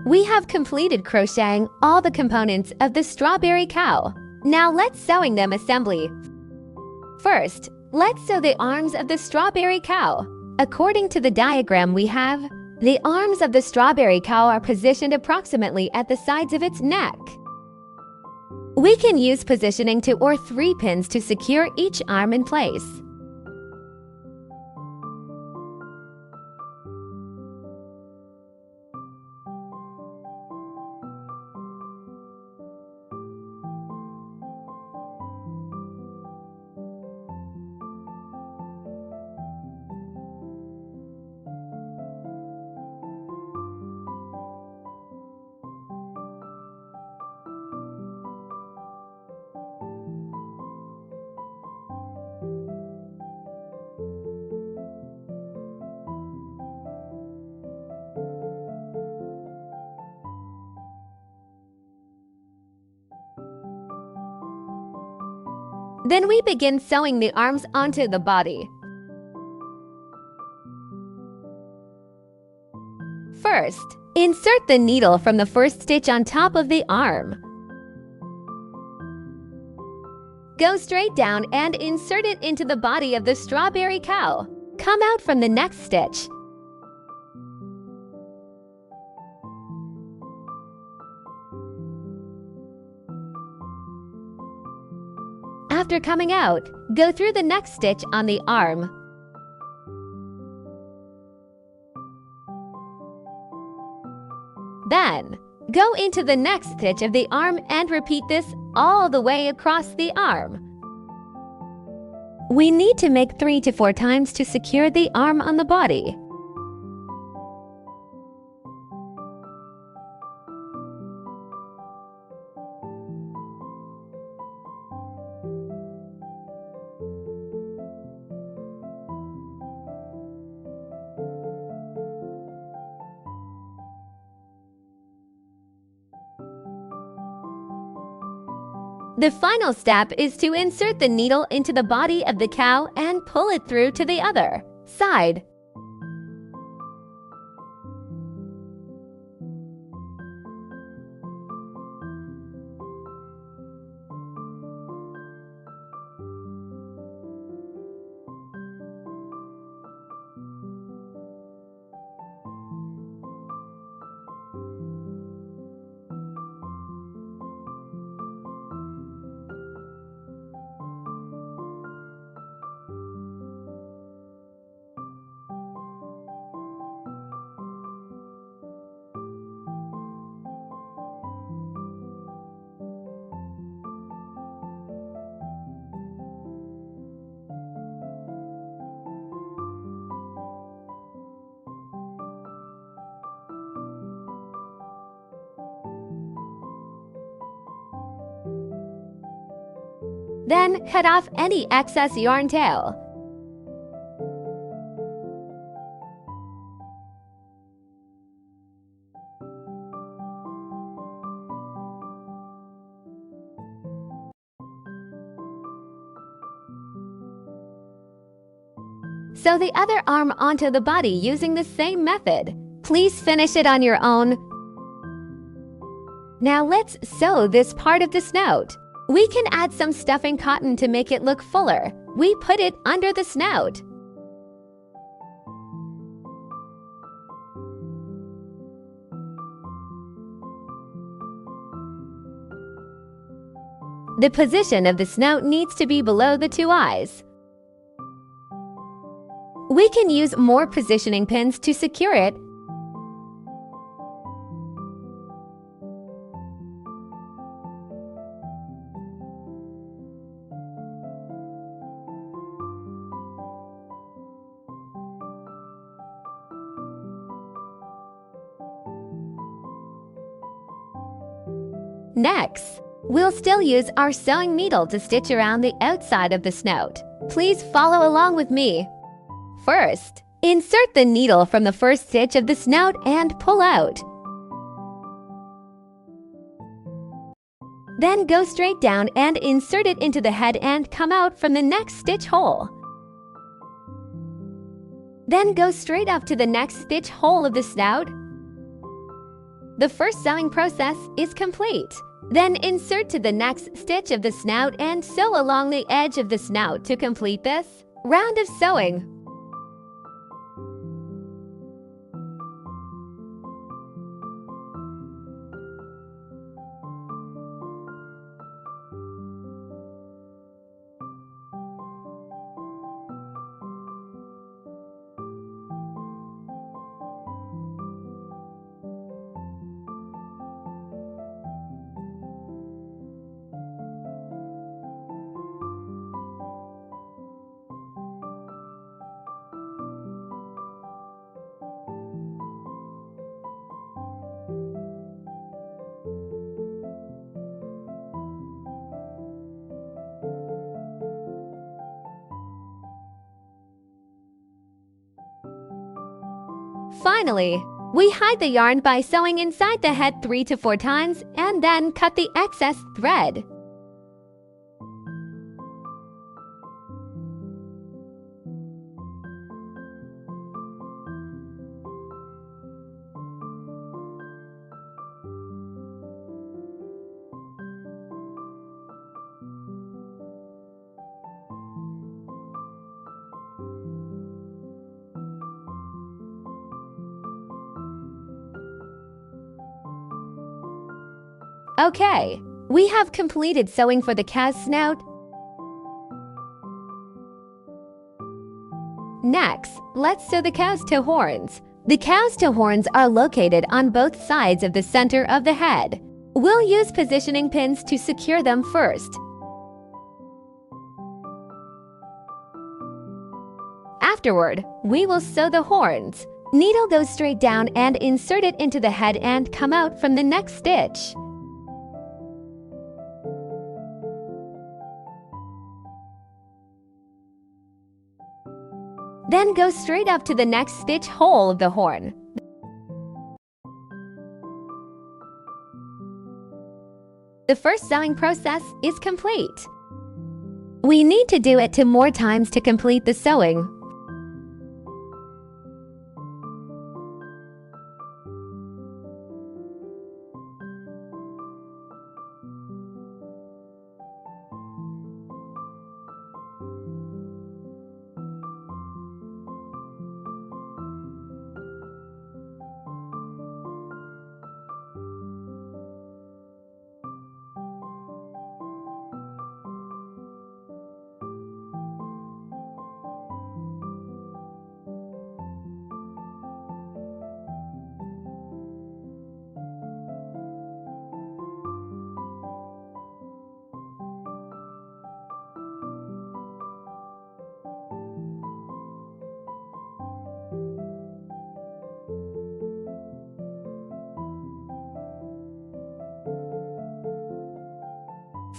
We have completed crocheting all the components of the strawberry cow. Now let's sewing them assembly. First, let's sew the arms of the strawberry cow. According to the diagram we have, the arms of the strawberry cow are positioned approximately at the sides of its neck. We can use positioning 2 or 3 pins to secure each arm in place. Then we begin sewing the arms onto the body. First, insert the needle from the first stitch on top of the arm. Go straight down and insert it into the body of the strawberry cow. Come out from the next stitch. After coming out, go through the next stitch on the arm. Then, go into the next stitch of the arm and repeat this all the way across the arm. We need to make 3 to 4 times to secure the arm on the body. The final step is to insert the needle into the body of the cow and pull it through to the other side. Then cut off any excess yarn tail. Sew the other arm onto the body using the same method. Please finish it on your own. Now let's sew this part of the snout. We can add some stuffing cotton to make it look fuller. We put it under the snout. The position of the snout needs to be below the 2 eyes. We can use more positioning pins to secure it. Next, we'll still use our sewing needle to stitch around the outside of the snout. Please follow along with me. First, insert the needle from the first stitch of the snout and pull out. Then go straight down and insert it into the head and come out from the next stitch hole. Then go straight up to the next stitch hole of the snout. The first sewing process is complete. Then insert to the next stitch of the snout and sew along the edge of the snout to complete this round of sewing. Finally, we hide the yarn by sewing inside the head 3 to 4 times and then cut the excess thread. Okay, we have completed sewing for the cow's snout. Next, let's sew the cow's toe horns. The cow's toe horns are located on both sides of the center of the head. We'll use positioning pins to secure them first. Afterward, we will sew the horns. Needle goes straight down and insert it into the head and come out from the next stitch. Then go straight up to the next stitch hole of the horn. The first sewing process is complete. We need to do it 2 more times to complete the sewing.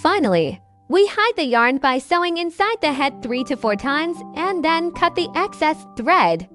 Finally, we hide the yarn by sewing inside the head 3 to 4 times and then cut the excess thread.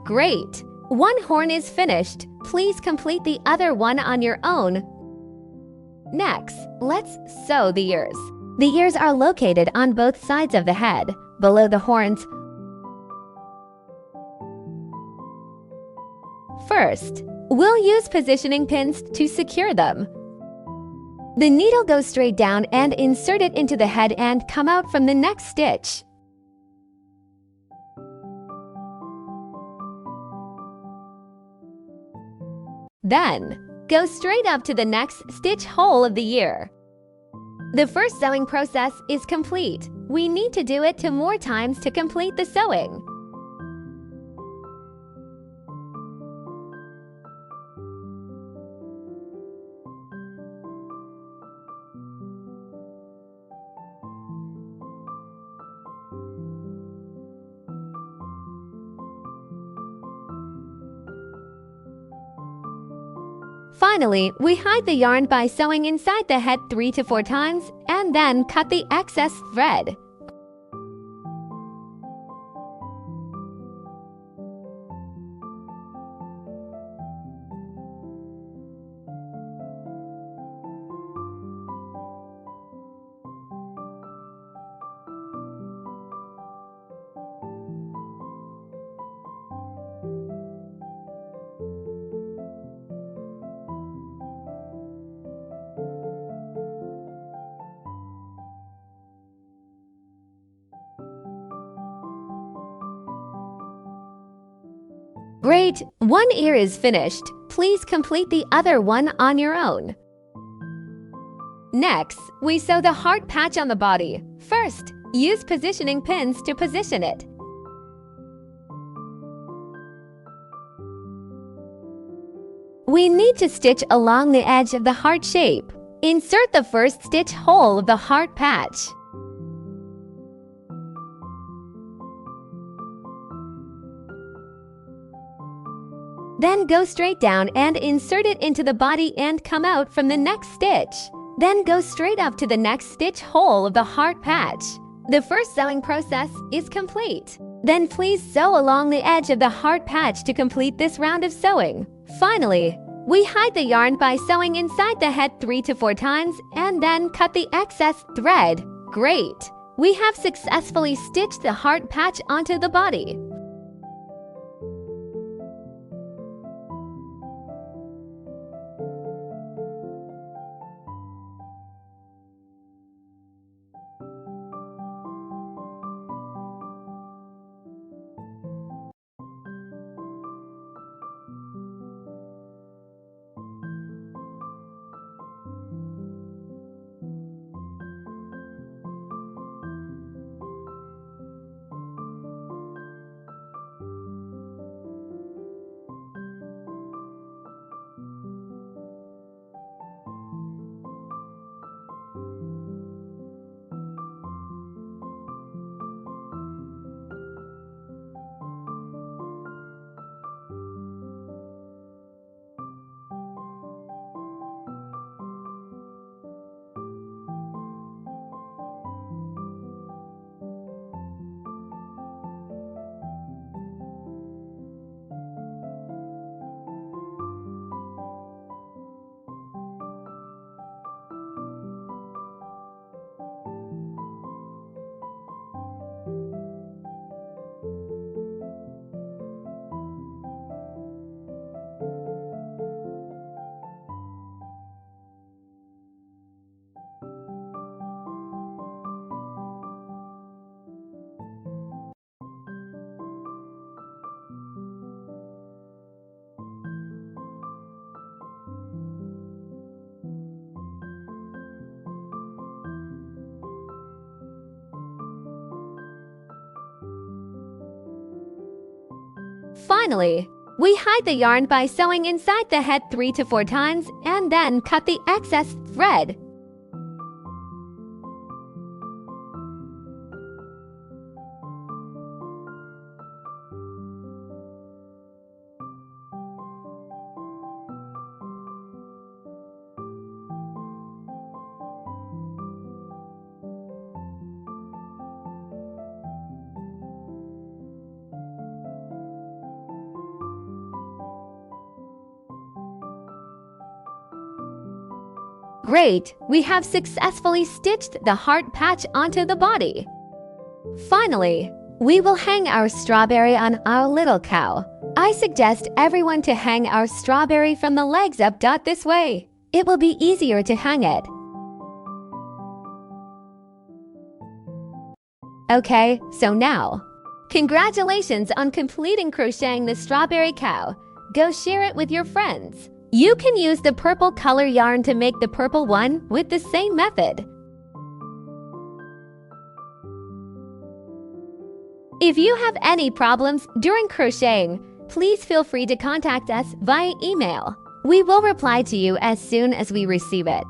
Great! One horn is finished. Please complete the other one on your own. Next, let's sew the ears. The ears are located on both sides of the head, below the horns. First, we'll use positioning pins to secure them. The needle goes straight down and insert it into the head and come out from the next stitch. Then, go straight up to the next stitch hole of the ear. The first sewing process is complete. We need to do it 2 more times to complete the sewing. Finally, we hide the yarn by sewing inside the head 3 to 4 times and then cut the excess thread. Great! One ear is finished. Please complete the other one on your own. Next, we sew the heart patch on the body. First, use positioning pins to position it. We need to stitch along the edge of the heart shape. Insert the first stitch hole of the heart patch. Then go straight down and insert it into the body and come out from the next stitch. Then go straight up to the next stitch hole of the heart patch. The first sewing process is complete. Then please sew along the edge of the heart patch to complete this round of sewing. Finally, we hide the yarn by sewing inside the head 3 to 4 times and then cut the excess thread. Great! We have successfully stitched the heart patch onto the body. Finally, we hide the yarn by sewing inside the head 3 to 4 times and then cut the excess thread. Great! We have successfully stitched the heart patch onto the body. Finally, we will hang our strawberry on our little cow. I suggest everyone to hang our strawberry from the legs up this way. It will be easier to hang it. Okay, so now, congratulations on completing crocheting the strawberry cow. Go share it with your friends. You can use the purple color yarn to make the purple one with the same method. If you have any problems during crocheting, please feel free to contact us via email. We will reply to you as soon as we receive it.